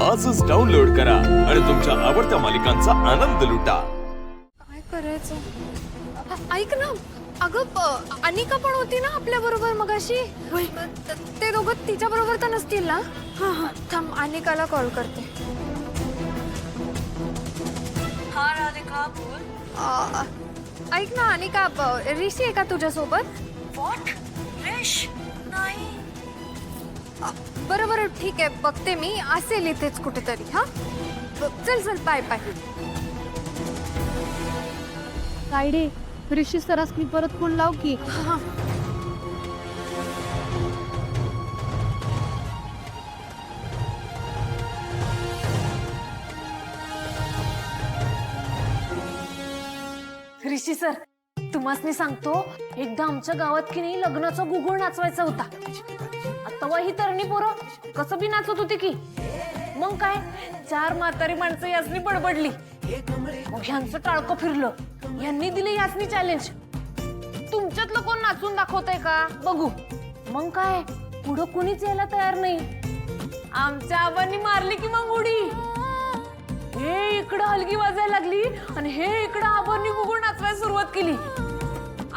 आजच डाउनलोड करा आणि तुमच्या आवडत्या मालिकांचा आनंद लुटा। काय करायचं? ऐक ना, अगं अनिका पण होती ना आपल्या बरोबर मगाशी। ते दोघं तिच्या बरोबर तर नसतील ना? थांब, अनिकाला कॉल करते। हाँ राधिका बोल। ऐक ना अनिका, ऋषी आहे का तुझ्या सोबत? व्हॉट? रिश? नाही। बरं ठीक आहे, बघते मी, असेल इथेच कुठेतरी। हा चल चल, बाय बाय। तायडे, ऋषी सरास मी परत फोन लाव की। हा ऋषी सर, तुम्हाला सांगतो, एकदा आमच्या गावात की नाही लग्नाचा गुगुळ नाचवायचा होता। आता ही तरणी पोरं कसं बी नाचत होती की, मग काय 4 म्हातारी माणसं यासनी बडबडली, मग ह्यांचं टाळकं फिरलं। यांनी दिले यासनी चॅलेंज, तुमच्यातलं कोण नाचून दाखवतंय का बघू। मग काय पुढं कुणीच यायला तयार नाही। आमच्या आबांनी मारली की मग उडी, हे इकडं हलगी वाजायला लागली आणि हे इकडं आबांनी गुगुळ नाचवायला सुरुवात केली।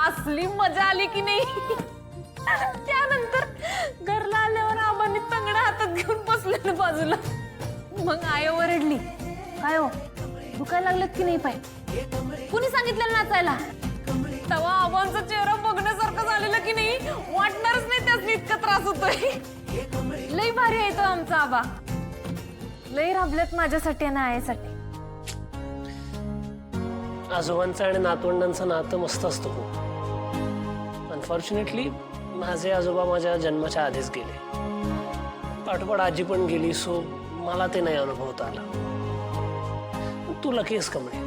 असली मजा आली की नाही। त्यानंतर घरला आल्यावर आबांनी तंगडा हातात घेऊन बसले बाजूला। मग आई ओरडली, काय हो दुखायला लागलेत की नाही पाय? कुणी सांगितलं नाचायला? तेव्हा आबांचा चेहरा बघण्यासारखं झालेलं की नाही, वाटणारच नाही त्यासनी इतका त्रास होतोय। लई भारी आहे तो आमचा आबा, लई राबलेत माझ्यासाठी आणि आईसाठी। आजोबांचं आणि नातवंडांचं नातं मस्त असतं खूप। अनफॉर्च्युनेटली माझे आजोबा माझ्या जन्माच्या आधीच गेले, पाठोपाठ आजी पण गेली, सो मला ते नाही अनुभवता आलं। तू लकीस कमळे।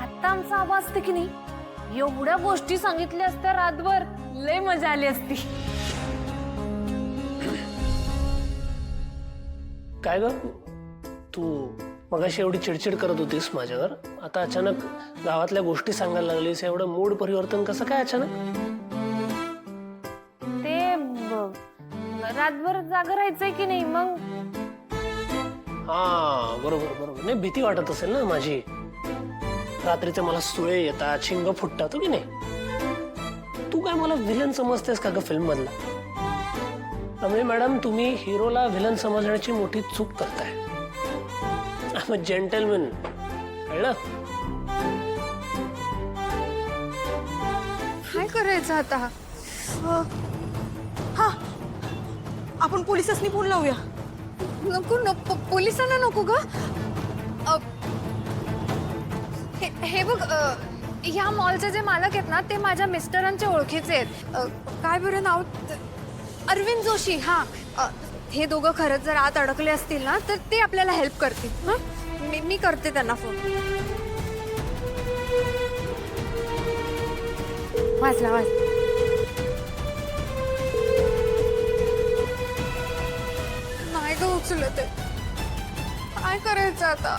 आता आमचा आबा असते की नाही, एवढ्या गोष्टी सांगितल्या असत्या रातभर, लय मजा आली असती। काय ग, तू मगाशी एवढी चिडचिड करत होतीस माझ्यावर, आता अचानक गावातल्या गोष्टी सांगायला लागलीस, एवढं मूड परिवर्तन कसं काय अचानक? ते रातभर जागा राहायचंय की नाही, मग हा बरोबर बरोबर। नाही भीती वाटत असेल ना माझी, रात्रीचे मला सुळे येतात, शिंग फुटतात हो की नाही? तू काय मला विलन समजतेस का ग फिल्म मधला? रमणी मॅडम, तुम्ही हिरोला विलन समजण्याची मोठी चूक करताय। आय एम अ जेंटलमॅन, कळलं? काय करायचं आता? हा, आपण पोलिसांनी फोन लावूया। नको नको, पोलिसांना नको ग। हे बघ, ह्या मॉलचे जे मालक आहेत ना, ते माझ्या मिस्टरांच्या ओळखीचे आहेत। काय बरं नाव? अरविंद जोशी। हा, हे दोघं खरंच जर आत अडकले असतील ना, तर ते आपल्याला हेल्प करतील। मी करते त्यांना फोन। वाजला वाजला। नाही ग उचलत आहे, काय करायचं आता?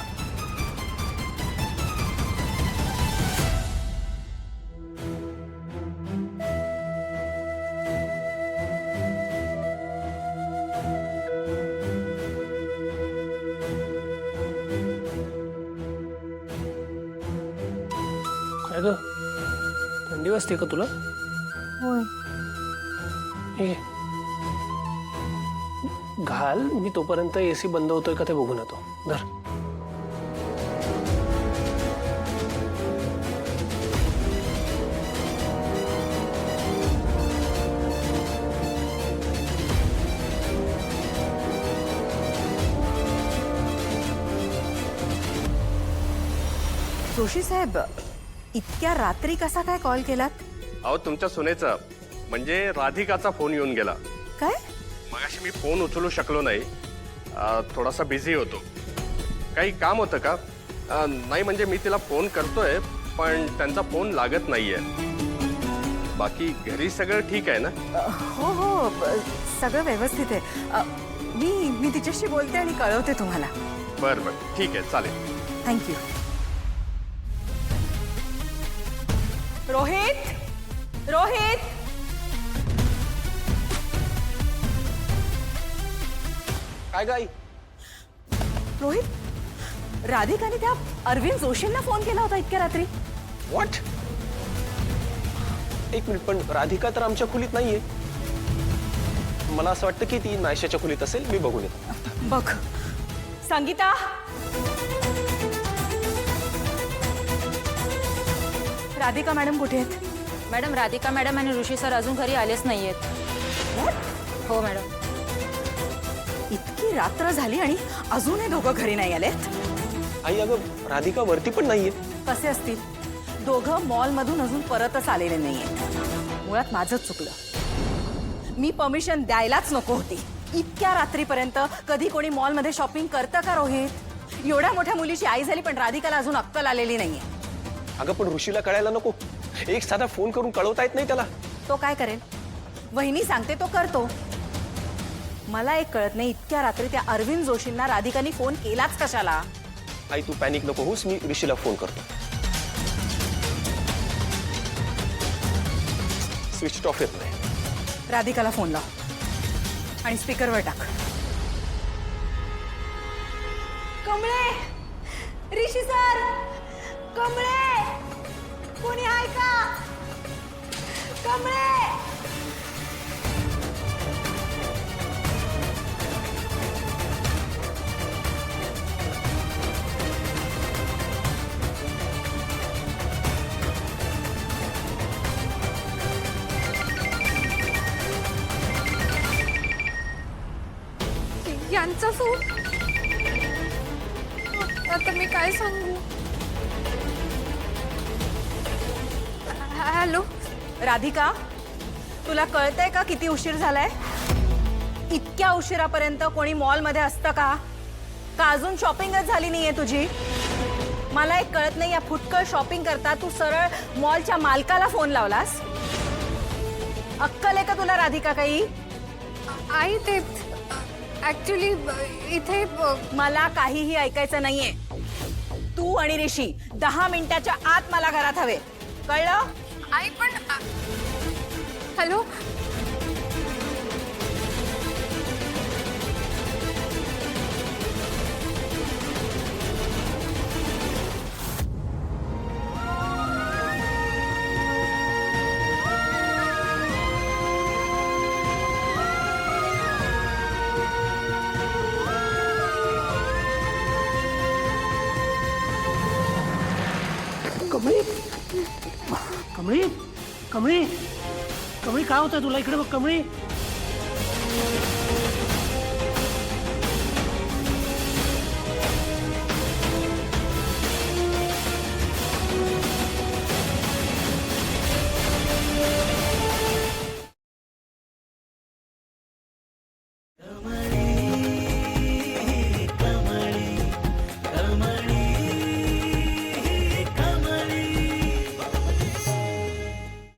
काय ग, थंडी वाजते का तुला? होय। हे घाल, मी तोपर्यंत एसी बंद होतोय का ते बघून येतो। धर। जोशी साहेब, इतक्या रात्री कसा काय कॉल केलात? अहो, तुमच्या सुनेचा म्हणजे राधिकाचा फोन येऊन गेला। काय? मगाशी मी फोन उचलू शकलो नाही, थोडासा बिझी होतो। काही काम होतं का? नाही म्हणजे मी तिला फोन करतोय, पण त्यांचा फोन लागत नाहीये। बाकी घरी सगळं ठीक आहे ना? हो हो, सगळं व्यवस्थित आहे। मी तिच्याशी बोलते आणि कळवते तुम्हाला। बरं बरं, ठीक आहे, चालेल। थँक्यू। रोहित, रोहित, काय गाई? रोहित, राधिकाने त्या अरविंद जोशींना फोन केला होता इतक्या रात्री. व्हॉट? एक मिनिट, पण राधिका तर आमच्या खोलीत नाहीये. मला असं वाटतं की ती नायशाच्या खोलीत असेल. मी बघून येतो. बघ. संगीता, राधिका मॅडम कुठे आहेत? मॅडम, राधिका मॅडम आणि ऋषी सर अजून घरी आलेच नाहीयेत. हो मॅडम. इतकी रात्र झाली आणि अजूनही दोघं घरी नाही आलेत. आई, अगं राधिका वरती पण नाहीये. कसे असतील? दोघं मॉलमधून अजून परतच आलेले नाहीयेत. मुळात माझंच चुकलं. मी परमिशन द्यायलाच नको होती. इतक्या रात्रीपर्यंत कधी कोणी मॉलमध्ये शॉपिंग करतं का रोहित? एवढ्या मोठ्या मुलीची आई झाली पण राधिकाला अजून अक्कल आलेली नाहीये. अगं पण ऋषीला कळायला नको. एक साधा फोन करून कळवता येत नाही त्याला? तो काय करेल? वहिनी सांगते तो करतो. मला एक कळत नाही, इतक्या रात्री त्या अरविंद जोशींना राधिकानी फोन केलाच कशाला? आई, तू पॅनिक नको होऊस. मी ऋषीला फोन करतो. स्विच ऑफ येत नाही. राधिकाला फोन लाव आणि स्पीकरवर टाक. कमळे, ऋषी सर, कमळे, कोणी आहे का? कमळे. यांचा फोन. आता मी काय सांगू? हॅलो राधिका, तुला कळतंय का किती उशीर झालाय? इतक्या उशिरापर्यंत कोणी मॉलमध्ये असतं का? का अजून शॉपिंगच झाली नाहीये तुझी? मला एक कळत नाही, या फुटकळ शॉपिंग करता तू सरळ मॉलच्या मालकाला फोन लावलास. अक्कल आहे का तुला राधिका काही? आई, ते ऍक्च्युली इथे मला काहीही ऐकायचं नाहीये. तू आणि ऋषी 10 मिनिटाच्या आत मला घरात हवे, कळलं? आई पण हॅलो. कमळी, कमळी, कमळी, कमळी, काय होतंय तुला? इकडे बघ कमळी.